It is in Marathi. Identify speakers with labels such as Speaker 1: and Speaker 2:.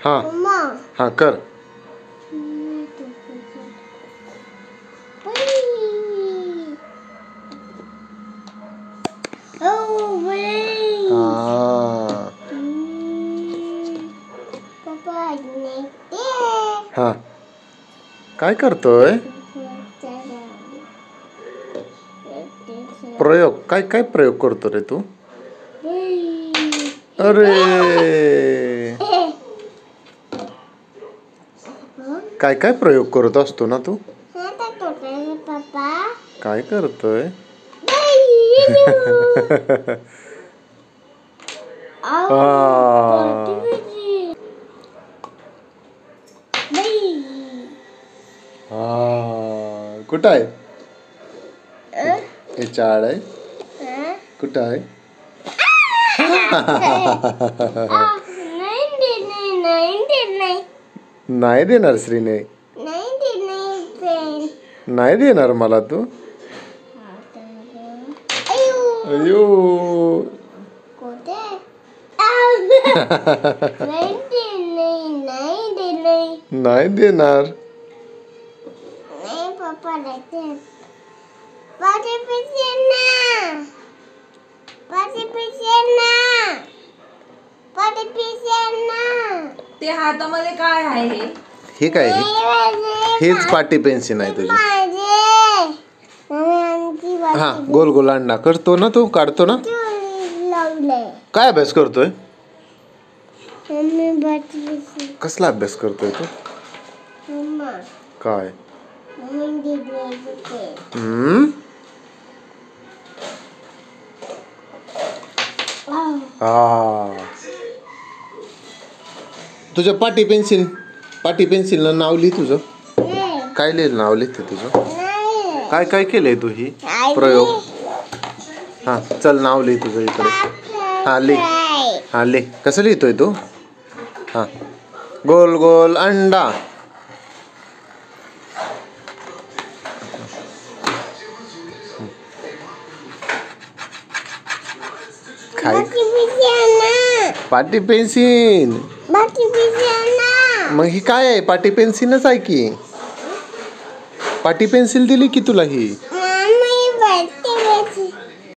Speaker 1: हाँ हाँ कर। हाँ काय करतोय? प्रयोग काय काय प्रयोग करतो रे तू? अरे काय काय प्रयोग करत असतो ना तू? काय करतोय? कुठं आहे? हे चाळ आहे. कुठं आहे? नाही देणार श्रीने. नाही देणार मला तू. अयो नाही देणार.
Speaker 2: ते हातामध्ये काय आहे?
Speaker 1: हे काय? हेच पाटी पेन्सिल आहे तुझी. हा गोल गोल अंडा करतो ना तू, काढतो ना. काय अभ्यास करतोय? कसला अभ्यास करतोय तू? काय? तुझ्या पाटी पेन्सिल नाव लिह तुझं. काय लिहिलं नाव लिहिते तुझं? काय काय केलंय तू ही प्रयोग? हा चल नाव लिह तुझं इकडे. हा लिह. हा लिह. कसं लिहितोय तू? हा गोल गोल अंडा. पाटी पेन्सिल. मग ही काय आहे? पाटी पेन्सिलच आहे की. पाटी पेन्सिल दिली की तुला ही.